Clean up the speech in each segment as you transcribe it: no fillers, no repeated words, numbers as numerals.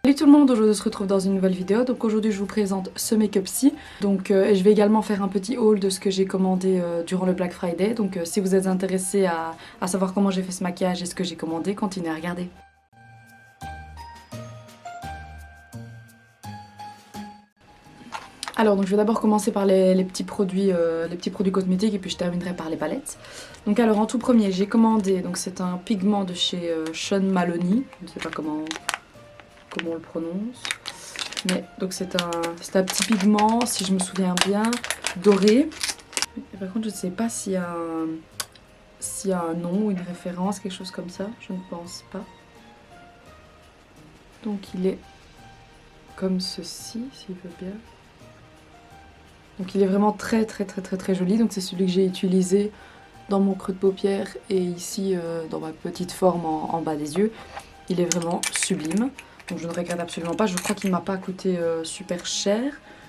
Salut tout le monde, aujourd'hui on se retrouve dans une nouvelle vidéo. Donc aujourd'hui je vous présente ce make-up-ci. Donc je vais également faire un petit haul de ce que j'ai commandé durant le Black Friday. Donc si vous êtes intéressé à savoir comment j'ai fait ce maquillage et ce que j'ai commandé, continuez à regarder. Alors donc je vais d'abord commencer par les petits produits cosmétiques et puis je terminerai par les palettes. Donc alors en tout premier j'ai commandé, donc c'est un pigment de chez Sean Maloney, je ne sais pas comment on le prononce. Mais donc c'est un petit pigment, si je me souviens bien, doré. Et par contre je ne sais pas s'il y a un nom ou une référence, quelque chose comme ça, je ne pense pas. Donc il est comme ceci, s'il veut bien. Donc il est vraiment très joli, donc c'est celui que j'ai utilisé dans mon creux de paupière et ici dans ma petite forme en bas des yeux. Il est vraiment sublime. Donc je ne regrette absolument pas, je crois qu'il ne m'a pas coûté super cher.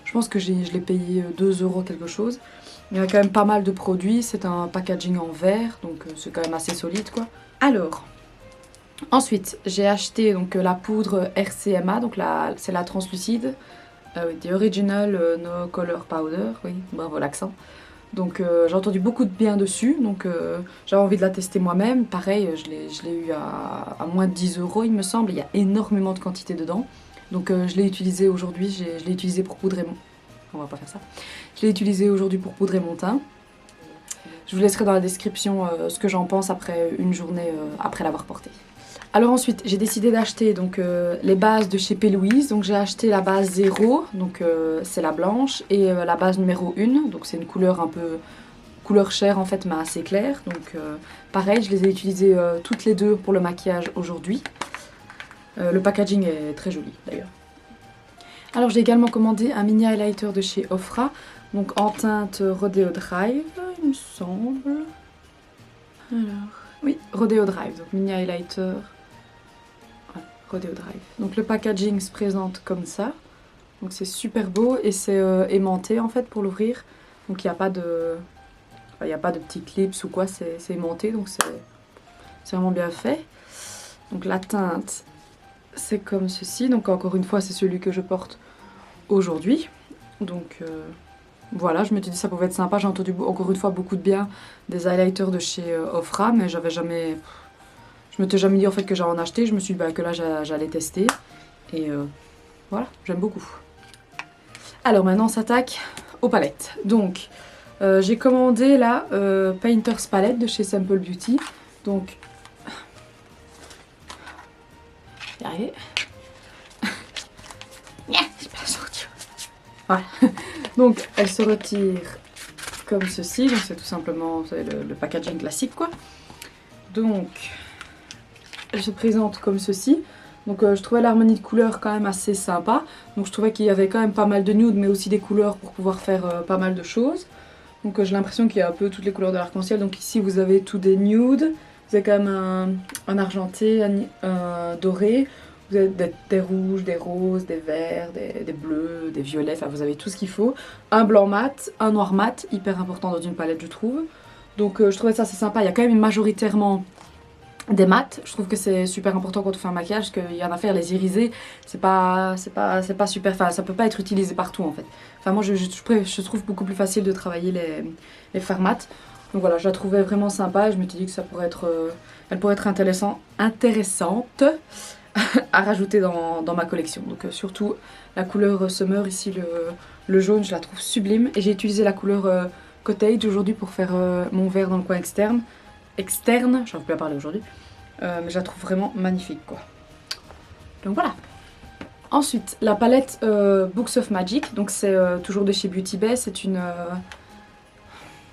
Je pense que je l'ai payé 2 € quelque chose. Il y a quand même pas mal de produits, c'est un packaging en verre, donc c'est quand même assez solide quoi. Alors, ensuite j'ai acheté donc la poudre RCMA, donc c'est la translucide. The Original No Color Powder, oui, bravo l'accent. Donc j'ai entendu beaucoup de bien dessus, donc j'avais envie de la tester moi-même. Pareil, je l'ai eu à moins de 10 € il me semble, il y a énormément de quantité dedans. Donc je l'ai utilisé aujourd'hui, je l'ai utilisé pour poudrer mon... On va pas faire ça. Je l'ai utilisé aujourd'hui pour poudrer mon teint. Je vous laisserai dans la description ce que j'en pense après une journée après l'avoir porté. Alors ensuite, j'ai décidé d'acheter donc les bases de chez P. Louise. Donc j'ai acheté la base 0, donc c'est la blanche, et la base numéro 1, donc c'est une couleur un peu couleur chair en fait, mais assez claire. Donc pareil, je les ai utilisées toutes les deux pour le maquillage aujourd'hui. Le packaging est très joli d'ailleurs. Alors j'ai également commandé un mini highlighter de chez Ofra, donc en teinte Rodeo Drive, il me semble. Alors, oui, Rodeo Drive, donc mini highlighter. Rodeo Drive. Donc le packaging se présente comme ça. Donc c'est super beau et c'est aimanté en fait pour l'ouvrir. Donc il n'y a pas de petits clips ou quoi, c'est aimanté, donc c'est vraiment bien fait. Donc la teinte c'est comme ceci. Donc encore une fois c'est celui que je porte aujourd'hui. Donc voilà, je me suis dit ça pouvait être sympa. J'ai entendu encore une fois beaucoup de bien des highlighters de chez Ofra, mais j'avais jamais... Je m'étais jamais dit en fait que j'allais en acheter, je me suis dit que là j'allais tester et voilà, j'aime beaucoup. Alors maintenant on s'attaque aux palettes. Donc j'ai commandé la Painter's Palette de chez Simple Beauty. Donc, je vais y arriver. J'ai pas sorti. Voilà. Donc elle se retire comme ceci, donc c'est tout simplement le packaging classique quoi. Donc elle se présente comme ceci. Donc je trouvais l'harmonie de couleurs quand même assez sympa. Donc je trouvais qu'il y avait quand même pas mal de nude mais aussi des couleurs pour pouvoir faire pas mal de choses. Donc j'ai l'impression qu'il y a un peu toutes les couleurs de l'arc-en-ciel. Donc ici vous avez tout des nudes. Vous avez quand même un argenté, un doré. Vous avez des rouges, des roses, des verts, des bleus, des violets. Enfin vous avez tout ce qu'il faut. Un blanc mat, un noir mat. Hyper important dans une palette je trouve. Donc je trouvais ça assez sympa. Il y a quand même majoritairement des mats. Je trouve que c'est super important quand on fait un maquillage, parce qu'il y en a à faire, les irisés, c'est pas super, enfin ça peut pas être utilisé partout en fait. Enfin moi je trouve beaucoup plus facile de travailler les fards mat. Donc voilà, je la trouvais vraiment sympa et je me suis dit que ça pourrait être, elle pourrait être intéressante à rajouter dans ma collection. Donc surtout la couleur Summer ici, le jaune, je la trouve sublime. Et j'ai utilisé la couleur Cottage aujourd'hui pour faire mon vert dans le coin externe, j'en peux plus à parler aujourd'hui, mais je la trouve vraiment magnifique quoi. Donc voilà. Ensuite la palette Books of Magic, donc c'est toujours de chez Beauty Bay, c'est une...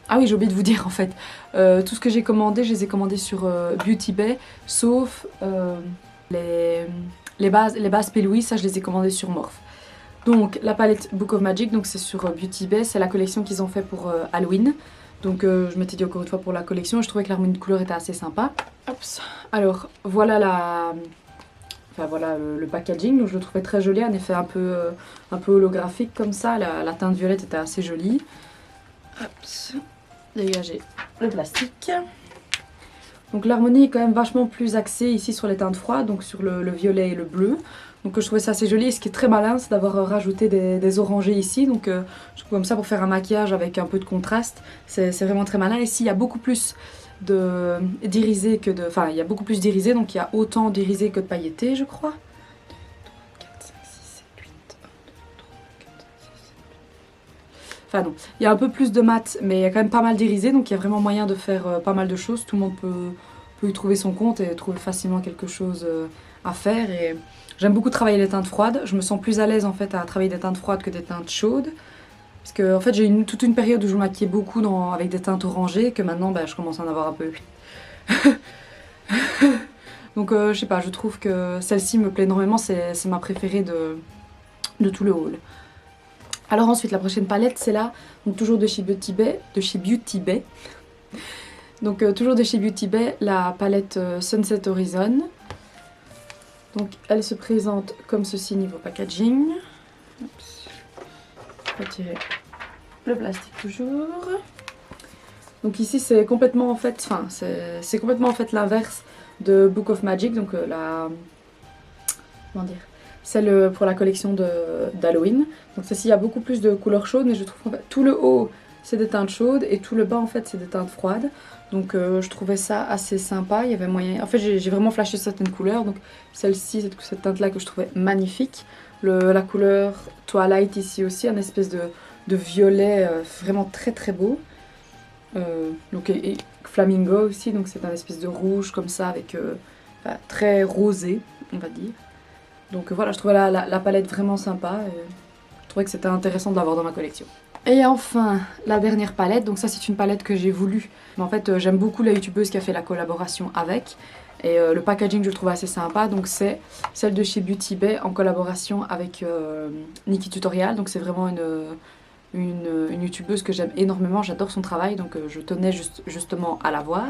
Ah oui, j'ai oublié de vous dire en fait, tout ce que j'ai commandé, je les ai commandés sur Beauty Bay, sauf les bases P. Louise, ça je les ai commandées sur Morphe. Donc la palette Book of Magic, donc c'est sur Beauty Bay, c'est la collection qu'ils ont fait pour Halloween. Donc je m'étais dit encore une fois pour la collection, je trouvais que l'harmonie de couleur était assez sympa. Hops. Alors voilà voilà le packaging, donc je le trouvais très joli, un effet un peu holographique comme ça, la teinte violette était assez jolie. Hops. Dégager le plastique. Donc l'harmonie est quand même vachement plus axée ici sur les teintes froides, donc sur le violet et le bleu. Donc je trouvais ça assez joli. Et ce qui est très malin, c'est d'avoir rajouté des orangés ici. Donc je trouve comme ça pour faire un maquillage avec un peu de contraste. C'est vraiment très malin. Ici, il y a beaucoup plus d'irisé que de... Enfin, il y a beaucoup plus d'irisé, donc il y a autant d'irisé que de pailleté, je crois. 4, 5, 6, 7, 8, 1, 2, 3, 4, 5, 6, 7, 8. Enfin non, il y a un peu plus de mat, mais il y a quand même pas mal d'irisé, donc il y a vraiment moyen de faire pas mal de choses. Tout le monde peut y trouver son compte et trouver facilement quelque chose à faire. Et j'aime beaucoup travailler les teintes froides. Je me sens plus à l'aise en fait à travailler des teintes froides que des teintes chaudes. Parce que en fait j'ai eu toute une période où je me maquillais beaucoup avec des teintes orangées, que maintenant je commence à en avoir un peu. Donc je sais pas, je trouve que celle-ci me plaît énormément, c'est ma préférée de tout le haul. Alors ensuite la prochaine palette c'est là, donc toujours de chez Beauty Bay, donc toujours de chez Beauty Bay, la palette Sunset Horizon. Donc elle se présente comme ceci niveau packaging. Oups. Retirer le plastique toujours. Donc ici c'est complètement en fait, c'est complètement en fait l'inverse de Book of Magic, donc comment dire, celle pour la collection d'Halloween. Donc celle-ci il y a beaucoup plus de couleurs chaudes, mais je trouve qu'en fait tout le haut c'est des teintes chaudes et tout le bas en fait c'est des teintes froides. Donc je trouvais ça assez sympa, il y avait moyen... En fait j'ai vraiment flashé certaines couleurs, donc celle-ci, cette teinte là que je trouvais magnifique. La couleur Twilight ici aussi, un espèce de violet vraiment très très beau. Donc et Flamingo aussi, donc c'est un espèce de rouge comme ça avec très rosé on va dire. Donc voilà, je trouvais la palette vraiment sympa et je trouvais que c'était intéressant de l'avoir dans ma collection. Et enfin la dernière palette, donc ça c'est une palette que j'ai voulu, mais en fait j'aime beaucoup la youtubeuse qui a fait la collaboration avec. Et le packaging je le trouve assez sympa, donc c'est celle de chez Beauty Bay en collaboration avec Nikki Tutorial. Donc c'est vraiment une youtubeuse que j'aime énormément, j'adore son travail, donc je tenais justement à la voir.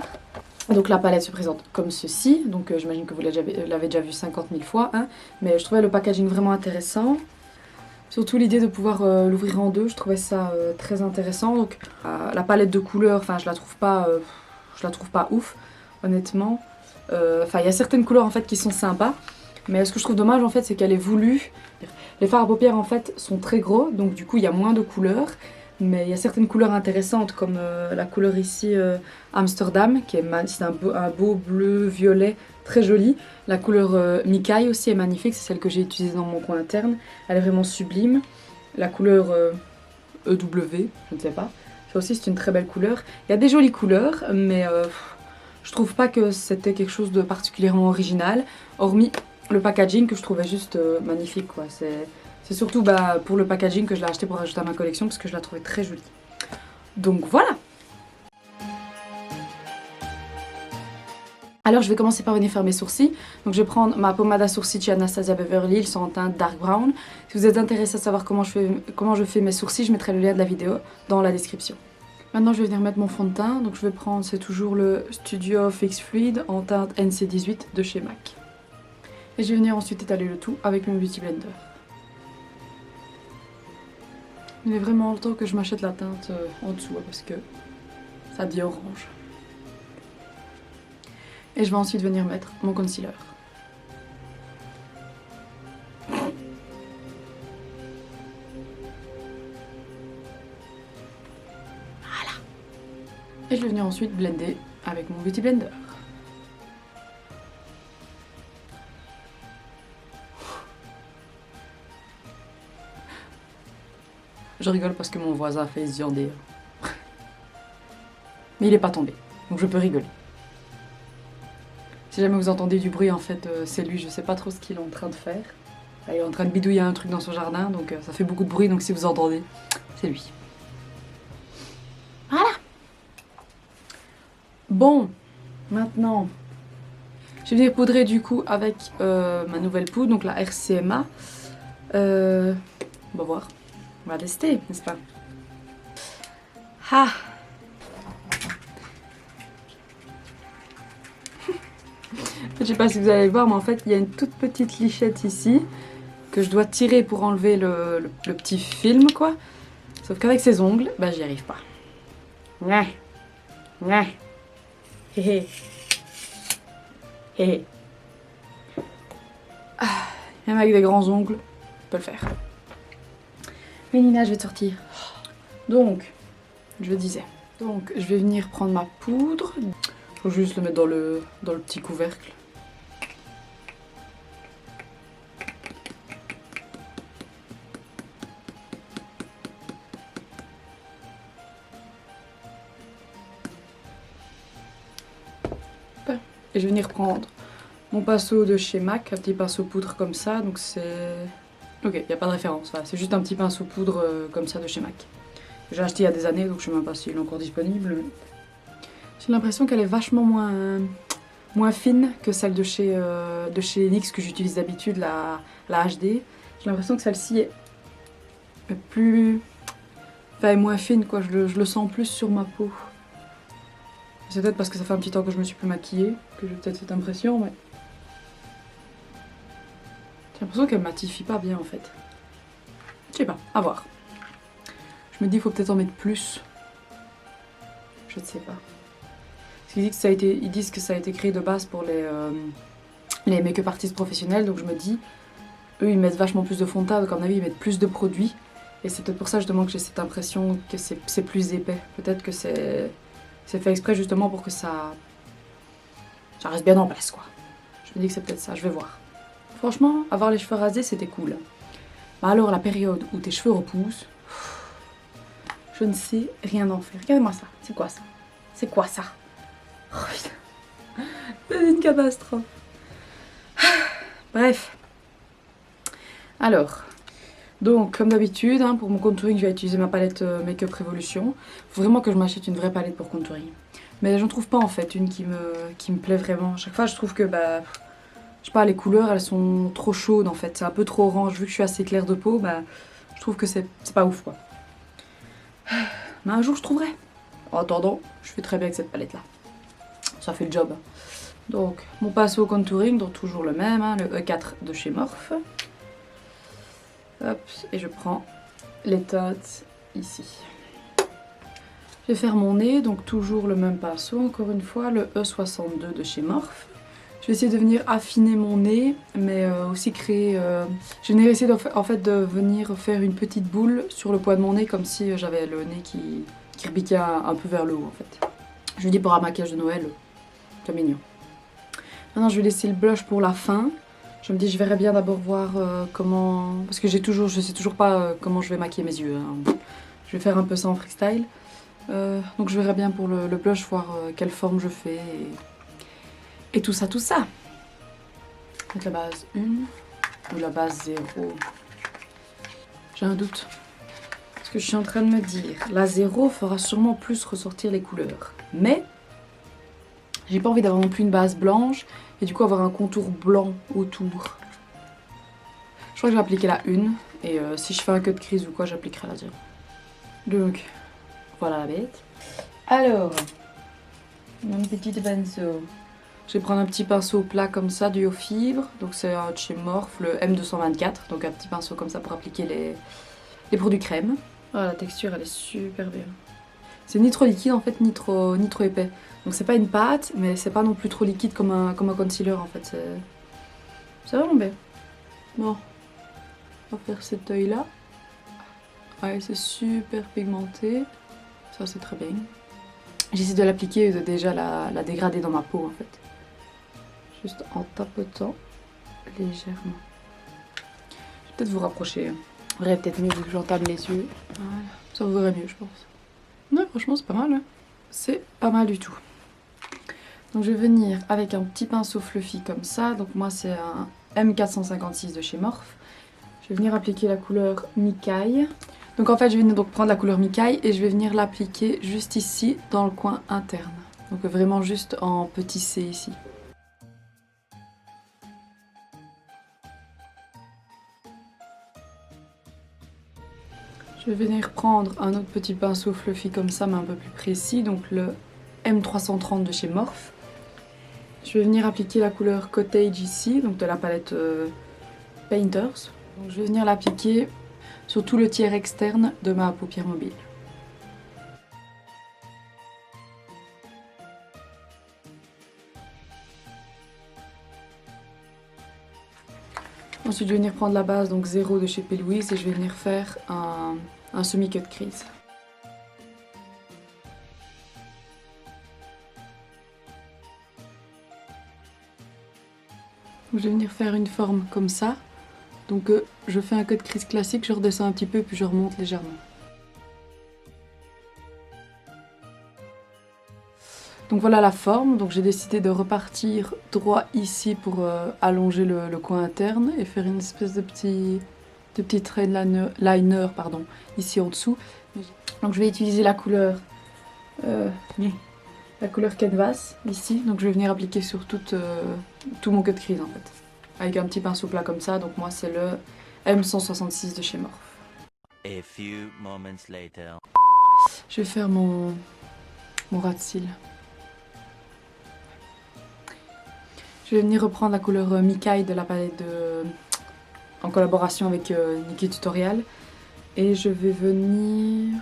Donc la palette se présente comme ceci, donc j'imagine que vous l'avez déjà vu 50 000 fois, hein, mais je trouvais le packaging vraiment intéressant. Surtout l'idée de pouvoir l'ouvrir en deux, je trouvais ça très intéressant. Donc la palette de couleurs, enfin je la trouve pas ouf, honnêtement. Enfin il y a certaines couleurs en fait qui sont sympas, mais ce que je trouve dommage en fait c'est qu'elle est voulue. Les fards à paupières en fait sont très gros, donc du coup il y a moins de couleurs, mais il y a certaines couleurs intéressantes comme la couleur ici Amsterdam, qui est c'est un beau bleu violet très joli. La couleur Mikai aussi est magnifique, c'est celle que j'ai utilisée dans mon coin interne, elle est vraiment sublime. La couleur EW, je ne sais pas, ça aussi c'est une très belle couleur. Il y a des jolies couleurs, mais je trouve pas que c'était quelque chose de particulièrement original, hormis le packaging que je trouvais juste magnifique quoi. C'est surtout pour le packaging que je l'ai acheté pour rajouter à ma collection parce que je la trouvais très jolie. Donc voilà. Alors je vais commencer par venir faire mes sourcils. Donc je vais prendre ma pommade à sourcils chez Anastasia Beverly, ils sont en teinte dark brown. Si vous êtes intéressé à savoir comment je fais mes sourcils, je mettrai le lien de la vidéo dans la description. Maintenant je vais venir mettre mon fond de teint. Donc je vais prendre, c'est toujours le Studio Fix Fluid en teinte NC18 de chez MAC. Et je vais venir ensuite étaler le tout avec mon Beauty Blender. Il est vraiment temps que je m'achète la teinte en dessous parce que ça dit orange. Et je vais ensuite venir mettre mon concealer. Voilà. Et je vais venir ensuite blender avec mon Beauty Blender. Je rigole parce que mon voisin a fait se viander. Mais il n'est pas tombé, donc je peux rigoler. Si jamais vous entendez du bruit, en fait, c'est lui, je sais pas trop ce qu'il est en train de faire. Là, il est en train de bidouiller un truc dans son jardin, donc ça fait beaucoup de bruit, donc si vous entendez, c'est lui. Voilà. Bon, maintenant, je vais venir poudrer du coup avec ma nouvelle poudre, donc la RCMA. On va voir. On va tester, n'est-ce pas? Ah! Je sais pas si vous allez le voir, mais en fait, il y a une toute petite lichette ici que je dois tirer pour enlever le petit film, quoi. Sauf qu'avec ses ongles, j'y arrive pas. Ouais. Ouais. Hé hé. Hé hé. Même avec des grands ongles, on peut le faire. Mais Nina, je vais te sortir. Donc, je disais. Donc, je vais venir prendre ma poudre. Faut juste le mettre dans le petit couvercle. Et je vais venir prendre mon pinceau de chez MAC, un petit pinceau poudre comme ça. Donc c'est... Ok, il n'y a pas de référence, voilà, c'est juste un petit pinceau poudre comme ça de chez MAC. J'ai acheté il y a des années, donc je ne sais même pas s'il est encore disponible. J'ai l'impression qu'elle est vachement moins fine que celle de chez NYX que j'utilise d'habitude, la HD. J'ai l'impression que celle-ci est plus... Enfin, moins fine, quoi. Je le sens plus sur ma peau. C'est peut-être parce que ça fait un petit temps que je me suis plus maquillée que j'ai peut-être cette impression, mais... J'ai l'impression qu'elle matifie pas bien, en fait. Je sais pas, à voir. Je me dis qu'il faut peut-être en mettre plus. Je ne sais pas. Parce qu'ils disent que ça a été créé de base pour les make-up artistes professionnels, donc je me dis... Eux, ils mettent vachement plus de fond de teint, donc à mon avis, ils mettent plus de produits. Et c'est peut-être pour ça, justement, que j'ai cette impression que c'est plus épais. Peut-être que c'est fait exprès, justement, pour que ça reste bien en place, quoi. Je me dis que c'est peut-être ça, je vais voir. Franchement, avoir les cheveux rasés, c'était cool. Mais alors, la période où tes cheveux repoussent, je ne sais rien en faire. Regardez-moi ça. C'est quoi ça? C'est quoi ça? Oh, putain. C'est une catastrophe. Bref. Alors, donc comme d'habitude, hein, pour mon contouring, je vais utiliser ma palette Make-up Revolution. Faut vraiment que je m'achète une vraie palette pour contouring. Mais j'en trouve pas en fait une qui me plaît vraiment. Chaque fois, je trouve que, bah, je sais pas, les couleurs, elles sont trop chaudes en fait. C'est un peu trop orange. Vu que je suis assez claire de peau, bah, je trouve que c'est pas ouf, quoi. Mais un jour, je trouverai. En attendant, je fais très bien avec cette palette-là. Ça fait le job. Donc, mon pinceau contouring, donc toujours le même, hein, le E4 de chez Morphe. Hop, et je prends les teintes ici. Je vais faire mon nez, donc toujours le même pinceau, encore une fois, le E62 de chez Morphe. Je vais essayer de venir affiner mon nez, mais aussi créer... Je vais essayer en fait de venir faire une petite boule sur le poids de mon nez, comme si j'avais le nez qui rebiquait un peu vers le haut, en fait. Je dis pour un maquillage de Noël, c'est mignon. Maintenant, je vais laisser le blush pour la fin. Je me dis, je verrai bien d'abord voir comment... Parce que je sais toujours pas comment je vais maquiller mes yeux. Hein. Je vais faire un peu ça en freestyle. Donc je verrai bien pour le blush, voir quelle forme je fais. Et tout ça, tout ça. Mettre la base 1 ou la base 0. J'ai un doute. Parce que je suis en train de me dire, la 0 fera sûrement plus ressortir les couleurs. Mais, j'ai pas envie d'avoir non plus une base blanche. Et du coup avoir un contour blanc autour. Je crois que je vais appliquer la 1. Et si je fais un cut de crise ou quoi, j'appliquerai la 0. Donc, voilà la bête. Alors, mon petit pinceau. Je vais prendre un petit pinceau plat comme ça, du haut fibre. Donc c'est un de chez Morphe, le M224. Donc un petit pinceau comme ça pour appliquer les produits crème. Voilà, la texture elle est super bien. C'est ni trop liquide en fait, ni trop épais. Donc c'est pas une pâte, mais c'est pas non plus trop liquide comme un concealer en fait. C'est vraiment bien. Bon, on va faire cet œil là. Ouais, c'est super pigmenté. Ça c'est très bien. J'essaie de l'appliquer et de déjà la dégrader dans ma peau en fait. Juste en tapotant légèrement. Je vais peut-être vous rapprocher. Vous verrez peut-être mieux vu que j'entame les yeux. Voilà. Ça vous verrez mieux je pense. Ouais, franchement c'est pas mal. Hein. C'est pas mal du tout. Donc je vais venir avec un petit pinceau fluffy comme ça. Donc moi c'est un M456 de chez Morphe. Je vais venir appliquer la couleur Micaille. Donc en fait je vais donc prendre la couleur Micaille et je vais venir l'appliquer juste ici dans le coin interne. Donc vraiment juste en petit C ici. Je vais venir prendre un autre petit pinceau fluffy comme ça mais un peu plus précis. Donc le M330 de chez Morphe. Je vais venir appliquer la couleur Cottage ici, donc de la palette Painters. Donc je vais venir l'appliquer sur tout le tiers externe de ma paupière mobile. Ensuite je vais venir prendre la base, donc 0 de chez P. Louise, et je vais venir faire un semi-cut crease. Je vais venir faire une forme comme ça. Donc je fais un cut crease classique, je redescends un petit peu puis je remonte légèrement. Donc voilà la forme, donc j'ai décidé de repartir droit ici pour allonger le coin interne et faire une espèce de petit trait de liner pardon, ici en dessous. Donc je vais utiliser la couleur Canvas ici, donc je vais venir appliquer sur tout mon cut crease en fait. Avec un petit pinceau plat comme ça, donc moi c'est le M166 de chez Morphe. A few moments later. Je vais faire mon ras de cils. Je vais venir reprendre la couleur Mikai de la palette en collaboration avec Nikki Tutorial. Et je vais venir...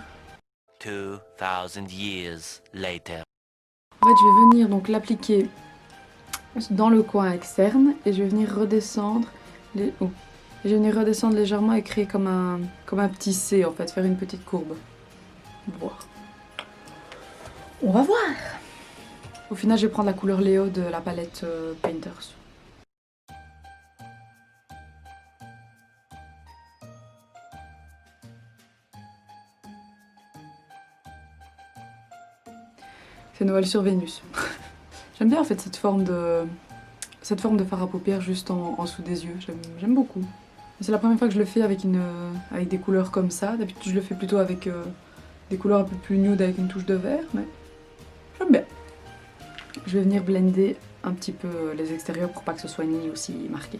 2000 years later. En fait, je vais venir donc l'appliquer dans le coin externe et je vais venir redescendre légèrement et créer comme un petit C en fait, faire une petite courbe. On va voir. Au final, je vais prendre la couleur Léo de la palette Painters. C'est Noël sur Vénus. J'aime bien en fait cette forme de fard à paupières juste en dessous des yeux. J'aime beaucoup. C'est la première fois que je le fais avec des couleurs comme ça. D'habitude, je le fais plutôt avec des couleurs un peu plus nude avec une touche de vert, mais j'aime bien. Je vais venir blender un petit peu les extérieurs pour pas que ce soit ni aussi marqué.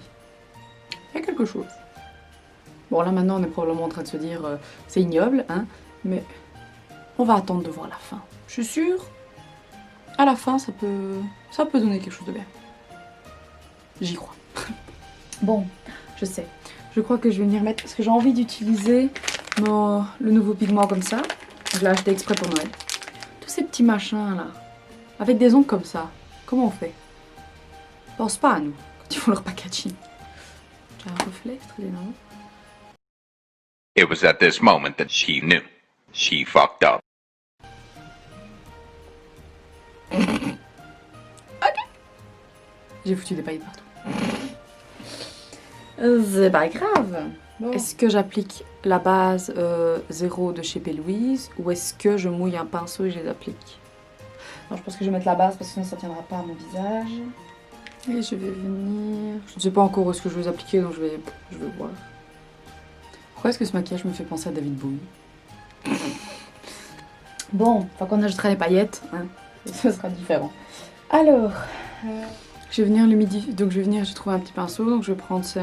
Il y a quelque chose. Bon là maintenant on est probablement en train de se dire c'est ignoble, hein, mais on va attendre de voir la fin. Je suis sûre, à la fin ça peut donner quelque chose de bien. J'y crois. Bon, je sais. Je crois que je vais venir mettre, parce que j'ai envie d'utiliser le nouveau pigment comme ça. Je l'ai acheté exprès pour Noël. Tous ces petits machins là. Avec des ongles comme ça, comment on fait? Pense pas à nous, quand ils font leur packaging. J'ai un reflet, c'est très énorme. It was at this moment that she knew. She fucked up. Ok. J'ai foutu des paillettes partout. C'est pas grave. Bon. Est-ce que j'applique la base 0 de chez P. Louise ou est-ce que je mouille un pinceau et je les applique? Non, je pense que je vais mettre la base parce que sinon ça tiendra pas à mon visage. Et je vais venir... Je ne sais pas encore où est-ce que je vais les appliquer, donc je vais voir. Pourquoi est-ce que ce maquillage me fait penser à David Bowie? Bon, enfin qu'on ajoutera les paillettes, hein, ce sera différent. Alors, je vais venir l'humidifier. Donc je vais venir, j'ai trouvé un petit pinceau, donc je vais prendre, c'est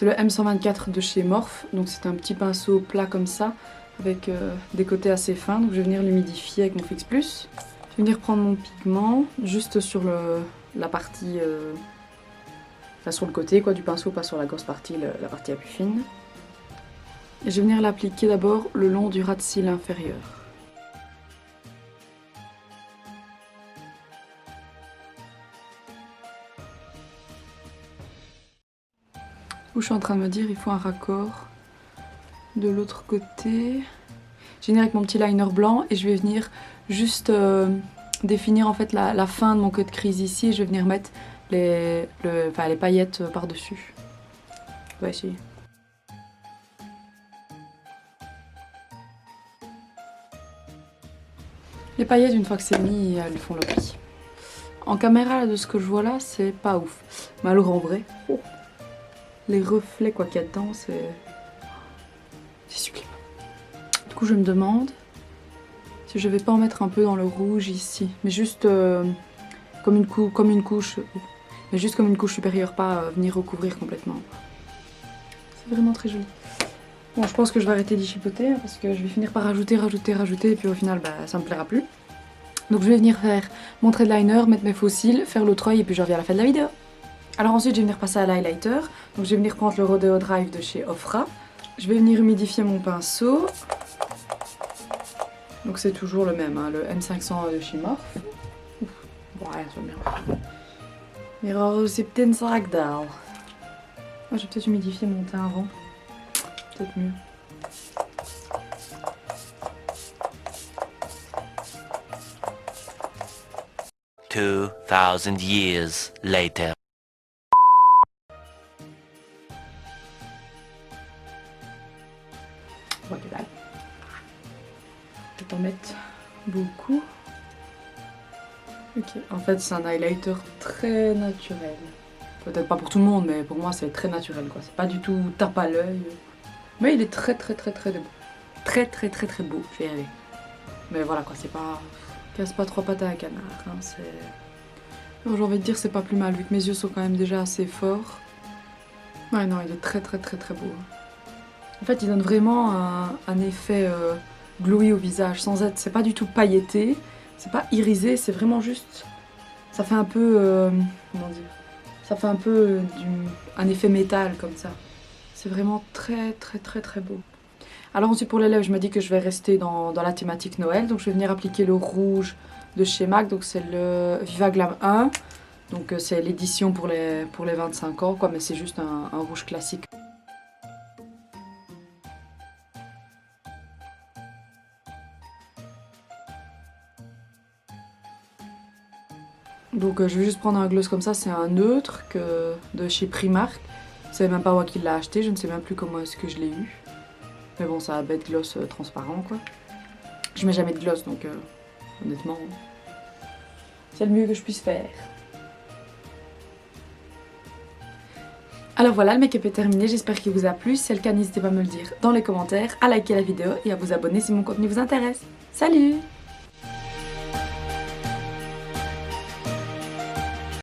le M124 de chez Morphe. Donc c'est un petit pinceau plat comme ça, avec des côtés assez fins. Donc je vais venir l'humidifier avec mon Fix Plus. Je vais venir prendre mon pigment, juste sur la partie... enfin sur le côté quoi, du pinceau, pas sur la grosse partie, la partie la plus fine. Et je vais venir l'appliquer d'abord le long du ras de cils inférieur. Où je suis en train de me dire il faut un raccord de l'autre côté. Je vais venir avec mon petit liner blanc et je vais venir juste définir en fait la fin de mon cut crease ici et je vais venir mettre les paillettes par-dessus. On va essayer. Les paillettes, une fois que c'est mis, elles font le prix. En caméra, là, de ce que je vois là, c'est pas ouf. Mais alors en vrai, oh, les reflets quoi qu'il y a dedans, c'est sublime. Du coup, je me demande si je vais pas en mettre un peu dans le rouge ici, mais juste comme une couche, mais juste comme une couche supérieure, pas venir recouvrir complètement. C'est vraiment très joli. Bon, je pense que je vais arrêter d'y chipoter parce que je vais finir par rajouter et puis au final, bah, ça me plaira plus. Donc je vais venir faire mon trait de liner, mettre mes faux cils, faire l'autre œil et puis je reviens à la fin de la vidéo. Alors ensuite, je vais venir passer à l'highlighter. Donc je vais venir prendre le Rodeo Drive de chez Ofra. Je vais venir humidifier mon pinceau. Donc c'est toujours le même, hein, le M500 de chez Morphe. Ouais, c'est bien. Mirror 17 Ragdoll. Ah, j'ai peut-être humidifié mon teint avant. Peut-être mieux. Two thousand years later. Bon, que dalle. Je vais pas mettre beaucoup. Ok, en fait c'est un highlighter très naturel. Peut-être pas pour tout le monde, mais pour moi c'est très naturel quoi. C'est pas du tout tape à l'œil. Mais il est très beau. Très beau, je vais y aller. Mais voilà quoi, c'est pas... Casse pas trois pattes à un canard. Hein, c'est... J'ai envie de dire c'est pas plus mal, vu que mes yeux sont quand même déjà assez forts. Ouais non, il est très beau. En fait il donne vraiment un effet glowy au visage, sans être... C'est pas du tout pailleté, c'est pas irisé, c'est vraiment juste... Ça fait un peu... comment dire? Ça fait un peu un effet métal comme ça. C'est vraiment très beau. Alors ensuite pour les lèvres, je me dis que je vais rester dans la thématique Noël. Donc je vais venir appliquer le rouge de chez MAC. Donc c'est le Viva Glam 1. Donc c'est l'édition pour les 25 ans quoi, mais c'est juste un rouge classique. Donc je vais juste prendre un gloss comme ça, c'est un neutre de chez Primark. Je ne sais même pas moi qui l'a acheté, je ne sais même plus comment est-ce que je l'ai eu. Mais bon, c'est un bête gloss transparent quoi. Je mets jamais de gloss donc honnêtement, c'est le mieux que je puisse faire. Alors voilà, le make-up est terminé, j'espère qu'il vous a plu. Si c'est le cas, n'hésitez pas à me le dire dans les commentaires, à liker la vidéo et à vous abonner si mon contenu vous intéresse. Salut!